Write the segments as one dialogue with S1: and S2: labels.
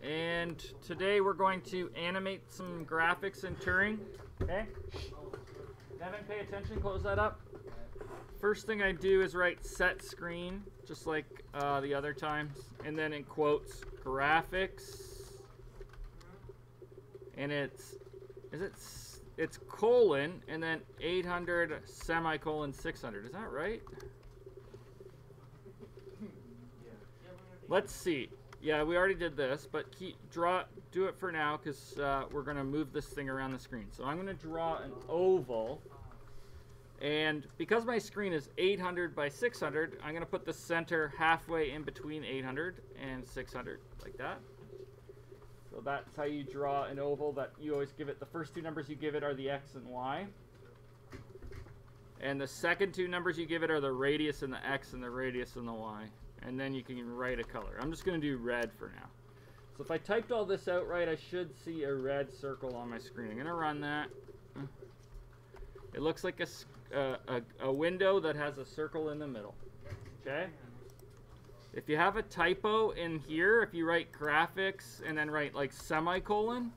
S1: And today we're going to animate some graphics in Turing. Okay? Devin, pay attention, close that up. First thing I do is write set screen, just like the other times. And then in quotes, graphics. And it's colon, and then 800 semicolon 600. Is that right? Let's see. Yeah, we already did this, but do it for now because we're going to move this thing around the screen. So I'm going to draw an oval, and because my screen is 800 by 600, I'm going to put the center halfway in between 800 and 600, like that. So that's how you draw an oval. That you always give it, the first two numbers you give it are the x and y. And the second two numbers you give it are the radius and the x and the radius and the y. And then you can write a color. I'm just going to do red for now. So if I typed all this out right, I should see a red circle on my screen. I'm going to run that. It looks like a window that has a circle in the middle. Okay? If you have a typo in here, if you write graphics and then write like semicolon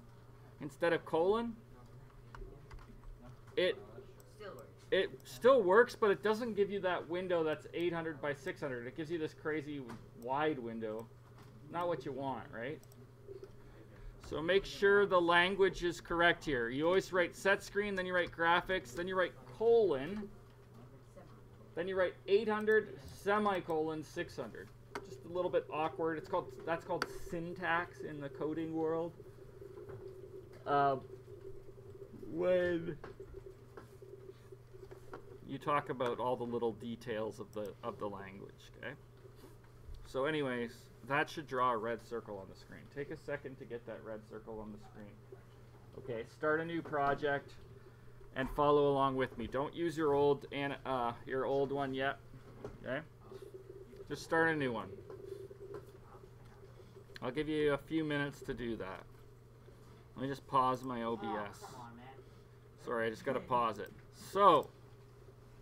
S1: instead of colon, it still works, but it doesn't give you that window that's 800 by 600. It gives you this crazy wide window. Not what you want, right? So make sure the language is correct here. You always write set screen, then you write graphics, then you write colon, then you write 800 semicolon 600. Just a little bit awkward. That's called syntax in the coding world. When you talk about all the little details of the language, okay? So anyways, that should draw a red circle on the screen. Take a second to get that red circle on the screen. Okay, start a new project and follow along with me. Don't use your old one yet, okay? Just start a new one. I'll give you a few minutes to do that. Let me just pause my OBS. Sorry, I just got to pause it. So,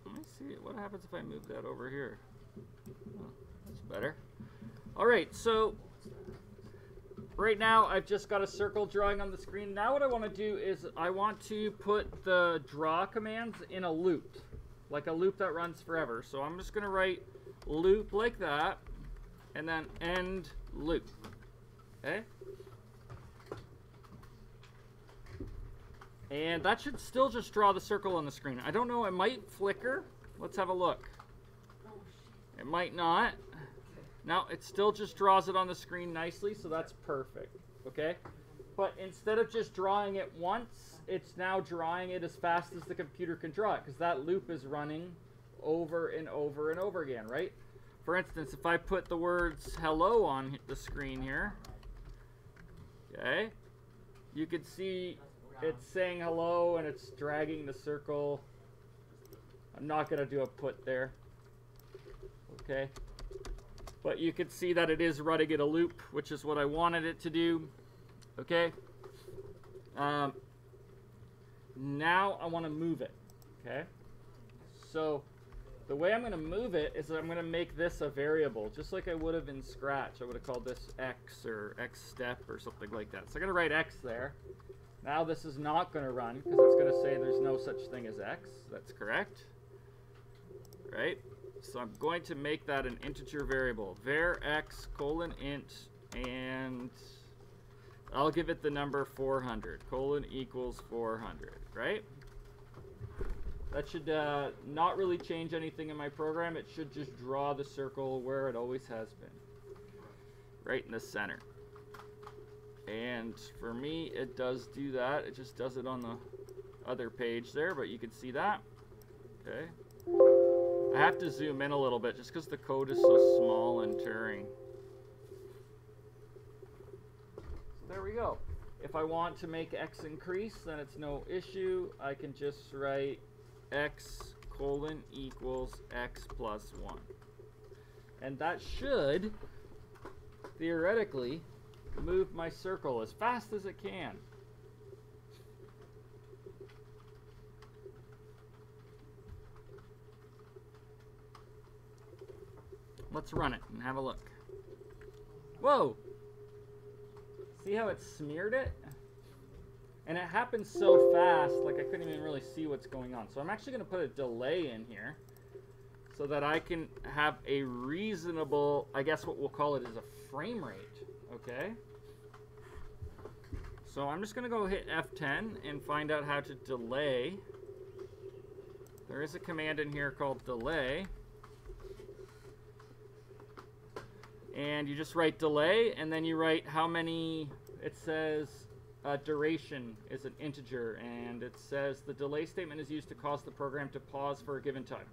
S1: let me see what happens if I move that over here. Oh, that's better. All right, so right now I've just got a circle drawing on the screen. Now what I want to do is I want to put the draw commands in a loop, like a loop that runs forever. So I'm just going to write loop like that, and then end loop. Okay? And that should still just draw the circle on the screen. I don't know, it might flicker. Let's have a look. It might not. Now, it still just draws it on the screen nicely, so that's perfect. Okay? But instead of just drawing it once, it's now drawing it as fast as the computer can draw it, because that loop is running over and over and over again, right? For instance, if I put the words hello on the screen here, okay, you could see it's saying hello and it's dragging the circle. I'm not going to do a put there. Okay. But you could see that it is running in a loop, which is what I wanted it to do. Okay. Now I want to move it. Okay. So the way I'm going to move it is I'm going to make this a variable, just like I would have in Scratch. I would have called this x or x step or something like that. So I'm going to write x there. Now this is not going to run because it's going to say there's no such thing as x. That's correct. Right? So I'm going to make that an integer variable. Var x colon int, and I'll give it the number 400. Colon equals 400. Right? That should not really change anything in my program. It should just draw the circle where it always has been. Right in the center. And for me, it does do that. It just does it on the other page there, but you can see that. Okay. I have to zoom in a little bit just because the code is so small in Turing. So there we go. If I want to make x increase, then it's no issue. I can just write x colon equals x plus 1. And that should, theoretically, move my circle as fast as it can. Let's run it and have a look. Whoa! See how it smeared it? And it happened so fast, like I couldn't even really see what's going on. So I'm actually going to put a delay in here so that I can have a reasonable, I guess what we'll call it is a frame rate, okay? So I'm just going to go hit F10 and find out how to delay. There is a command in here called delay. And you just write delay, and then you write how many, it says duration is an integer, and it says the delay statement is used to cause the program to pause for a given time.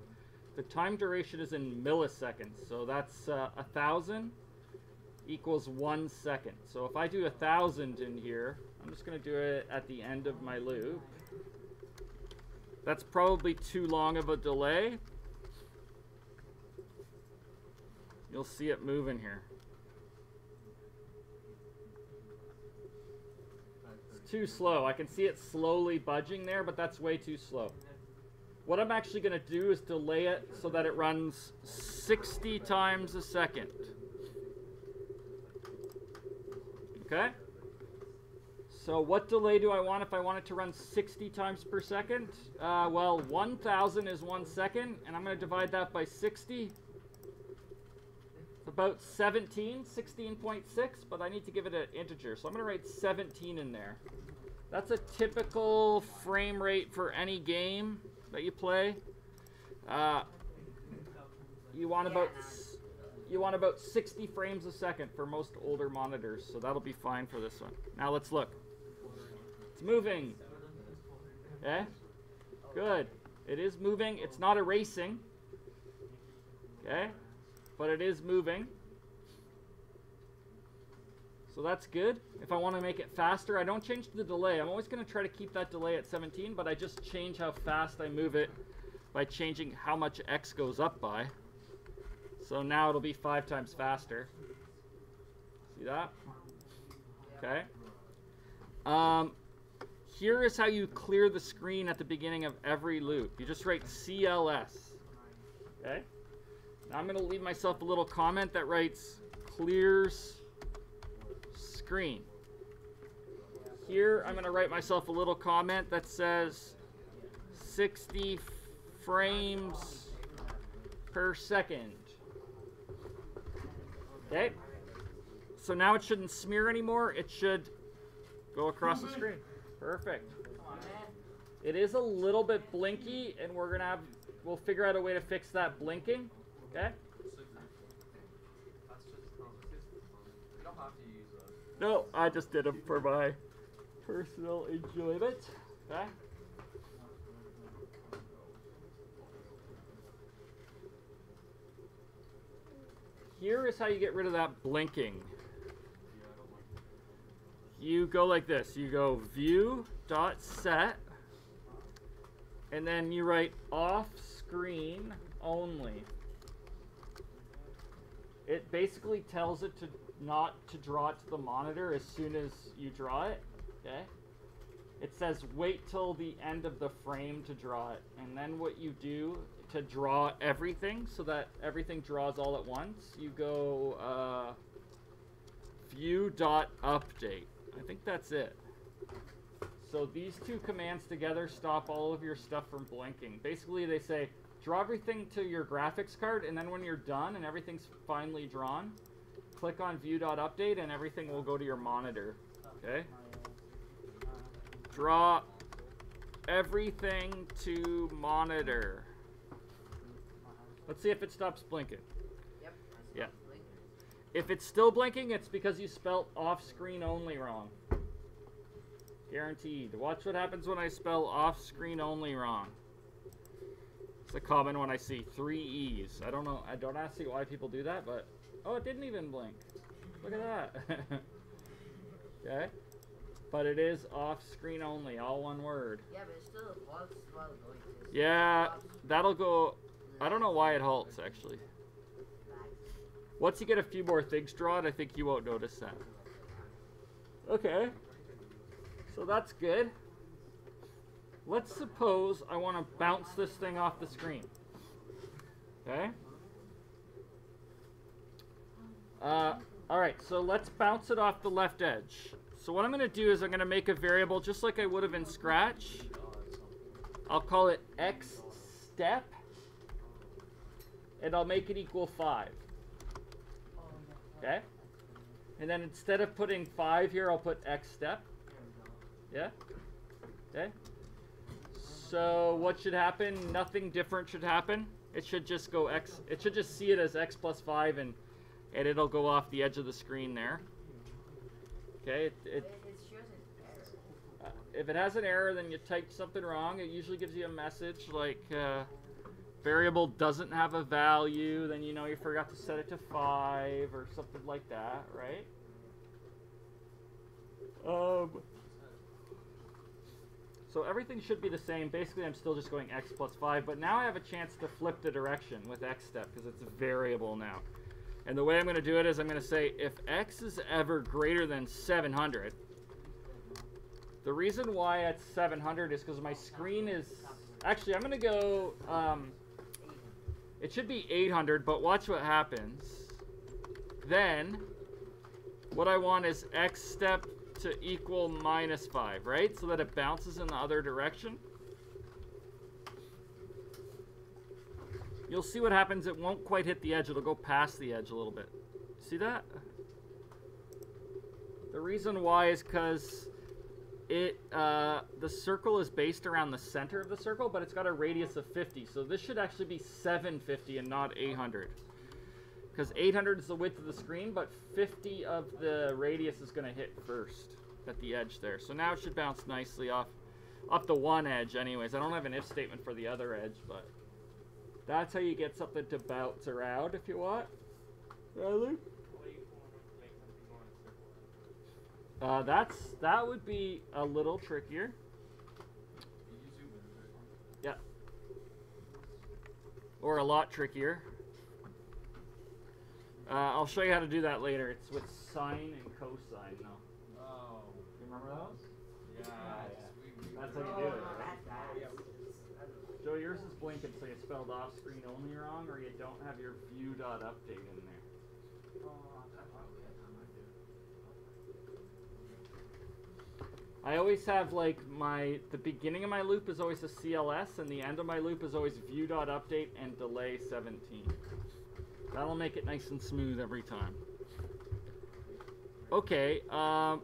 S1: The time duration is in milliseconds, so that's 1,000 equals 1 second. So if I do 1,000 in here, I'm just going to do it at the end of my loop. That's probably too long of a delay. You'll see it moving here. It's too slow. I can see it slowly budging there, but that's way too slow. What I'm actually going to do is delay it so that it runs 60 times a second. Okay? So what delay do I want if I want it to run 60 times per second? Well, 1,000 is 1 second, and I'm going to divide that by 60. About 16.6, but I need to give it an integer, so I'm going to write 17 in there. That's a typical frame rate for any game that you play. You want about 60 frames a second for most older monitors, so that'll be fine for this one. Now let's look. It's moving. Okay? Good. It is moving. It's not erasing. Okay? But it is moving. So that's good. If I want to make it faster, I don't change the delay. I'm always going to try to keep that delay at 17, but I just change how fast I move it by changing how much X goes up by. So now it'll be 5 times faster. See that? Okay. Here is how you clear the screen at the beginning of every loop. You just write CLS. Okay? Now I'm going to leave myself a little comment that writes clears screen. Here I'm going to write myself a little comment that says 60 frames per second. Okay? So now it shouldn't smear anymore. It should go across the screen. Perfect. It is a little bit blinky, and we'll figure out a way to fix that blinking. Okay? No, I just did them for my personal enjoyment. Okay? Here is how you get rid of that blinking. You go like this. You go view.set, and then you write off screen only. It basically tells it to not to draw it to the monitor as soon as you draw it. Okay? It says wait till the end of the frame to draw it. And then what you do to draw everything so that everything draws all at once, you go view.update. I think that's it. So these two commands together stop all of your stuff from blinking. Basically, they say, draw everything to your graphics card, and then when you're done and everything's finally drawn, click on view.update and everything will go to your monitor. Okay? Draw everything to monitor. Let's see if it stops blinking.
S2: Yep.
S1: Yeah. If it's still blinking, it's because you spelled off screen only wrong. Guaranteed. Watch what happens when I spell off screen only wrong. It's a common one I see. 3 E's. I don't know. I don't ask why people do that, but oh, it didn't even blink. Look at that. Okay. But it is off screen only, all one word.
S2: Yeah, but it still halts while going to.
S1: Yeah, that'll go. I don't know why it halts actually. Once you get a few more things drawn, I think you won't notice that. Okay. So that's good. Let's suppose I want to bounce this thing off the screen. Okay. All right, so let's bounce it off the left edge. So what I'm going to do is I'm going to make a variable just like I would have in Scratch. I'll call it x step, and I'll make it equal 5. Okay? And then instead of putting 5 here, I'll put x step. Yeah? Okay? So what should happen? Nothing different should happen. It should just go x. It should just see it as x plus 5, and it'll go off the edge of the screen there. Okay? If it has an error, then you type something wrong. It usually gives you a message like variable doesn't have a value. Then you know you forgot to set it to 5 or something like that, right? So everything should be the same. Basically, I'm still just going x plus 5, but now I have a chance to flip the direction with x step because it's a variable now. And the way I'm going to do it is I'm going to say if x is ever greater than 700, the reason why it's 700 is because my screen is... Actually, I'm going to go... it should be 800, but watch what happens. Then, what I want is x step to equal minus 5, right? So that it bounces in the other direction. You'll see what happens. It won't quite hit the edge. It'll go past the edge a little bit. See that? The reason why is because the circle is based around the center of the circle, but it's got a radius of 50. So this should actually be 750 and not 800. Because 800 is the width of the screen, but 50 of the radius is going to hit first at the edge there. So now it should bounce nicely off the one edge anyways. I don't have an if statement for the other edge, but that's how you get something to bounce around if you want. Really? That would be a little trickier. Yeah. Or a lot trickier. I'll show you how to do that later. It's with sine and cosine now.
S3: Oh.
S1: You remember those?
S3: Yeah.
S1: That's how you do it, right? Joe, yours is blinking, so you spelled off screen only wrong, or you don't have your view.update in there. I always have like the beginning of my loop is always a CLS, and the end of my loop is always view.update and delay 17. That'll make it nice and smooth every time. Okay, I'm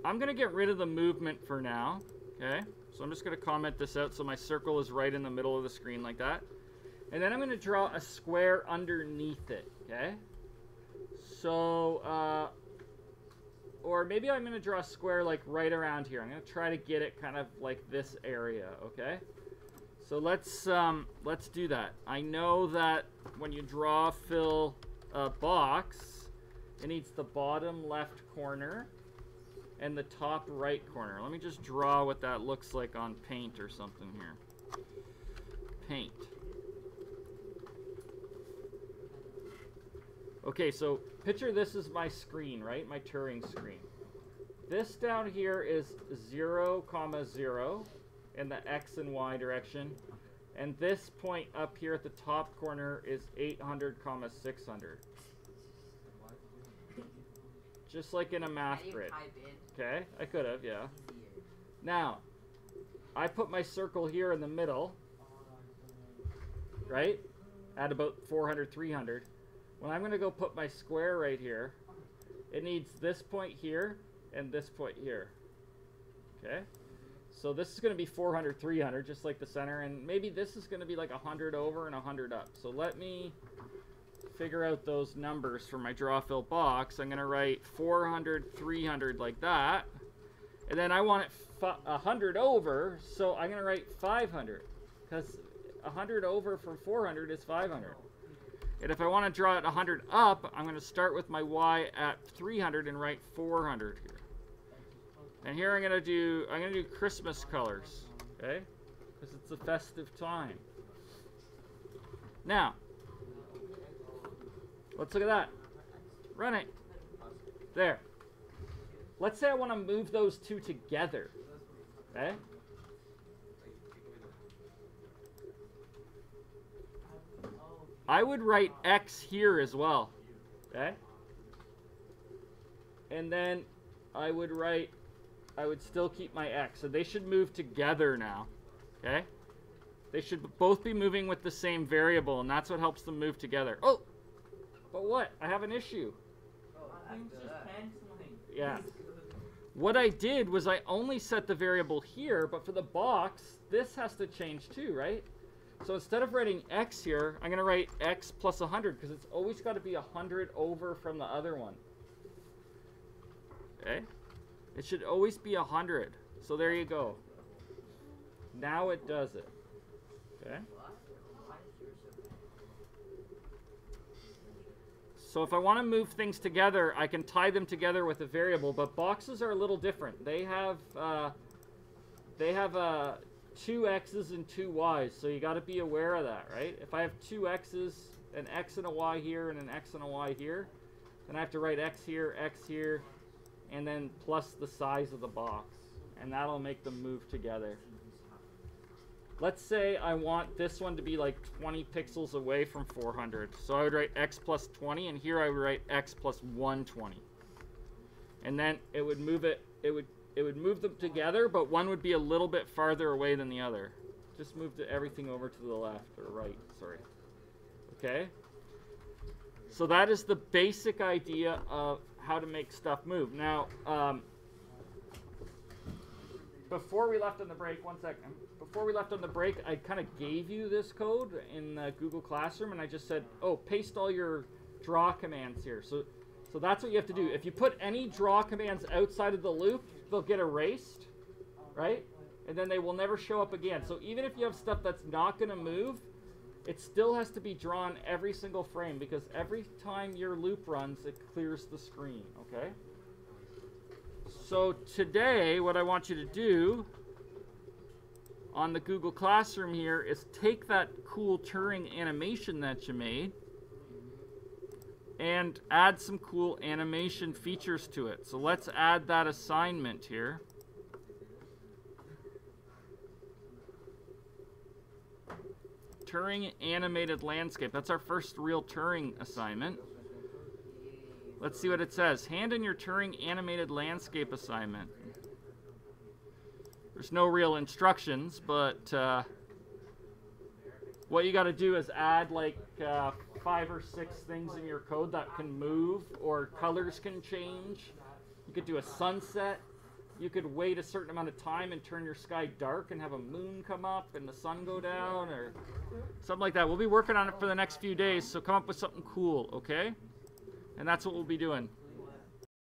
S1: gonna get rid of the movement for now. Okay, so I'm just gonna comment this out so my circle is right in the middle of the screen like that, and then I'm gonna draw a square underneath it. Okay, so or maybe I'm gonna draw a square like right around here. I'm gonna try to get it kind of like this area. Okay. So let's do that. I know that when you fill a box, it needs the bottom left corner and the top right corner. Let me just draw what that looks like on paint or something here. Paint. Okay, so picture this is my screen, right? My Turing screen. This down here is 0, 0 in the X and Y direction. And this point up here at the top corner is 800, 600. Just like in a math grid. Okay, I could have, yeah. Now, I put my circle here in the middle, right? At about 400, 300. When I'm going to go put my square right here, it needs this point here and this point here. Okay? So this is going to be 400, 300, just like the center, and maybe this is going to be like 100 over and 100 up. So let me figure out those numbers for my draw fill box. I'm going to write 400, 300 like that, and then I want it 100 over, so I'm going to write 500, because 100 over from 400 is 500. And if I want to draw it 100 up, I'm going to start with my y at 300 and write 400 here. And here I'm going to do Christmas colors, okay? Because it's a festive time. Now, let's look at that. Run it. There. Let's say I want to move those two together, okay? I would write X here as well, okay? And then I would still keep my x. So they should move together now, okay? They should both be moving with the same variable, and that's what helps them move together. Oh, but what? I have an issue.
S2: I'm just canceling.
S1: Yeah. What I did was I only set the variable here, but for the box, this has to change too, right? So instead of writing x here, I'm going to write x plus 100, because it's always got to be 100 over from the other one. Okay? It should always be 100. So there you go. Now it does it. Okay? So if I want to move things together, I can tie them together with a variable, but boxes are a little different. They have 2 x's and 2 y's, so you got to be aware of that, right? If I have 2 x's, an x and a y here, and an x and a y here, then I have to write x here, and then plus the size of the box, and that'll make them move together. Let's say I want this one to be like 20 pixels away from 400. So I would write x plus 20, and here I would write x plus 120. And then it would move move them together, but one would be a little bit farther away than the other. Just move everything over to the left, or right, sorry. Okay? So that is the basic idea of how to make stuff move. Now, before we left on the break, one second. Before we left on the break, I kind of gave you this code in Google Classroom, and I just said, oh, paste all your draw commands here. So that's what you have to do. If you put any draw commands outside of the loop, they'll get erased, right? And then they will never show up again. So even if you have stuff that's not going to move, it still has to be drawn every single frame, because every time your loop runs, it clears the screen, okay? So today, what I want you to do on the Google Classroom here is take that cool Turing animation that you made and add some cool animation features to it. So let's add that assignment here. Turing animated landscape. That's our first real Turing assignment. Let's see what it says. Hand in your Turing animated landscape assignment. There's no real instructions, but what you got to do is add like 5 or 6 things in your code that can move, or colors can change. You could do a sunset. You could wait a certain amount of time and turn your sky dark and have a moon come up and the sun go down, or something like that. We'll be working on it for the next few days, so come up with something cool, okay? And that's what we'll be doing.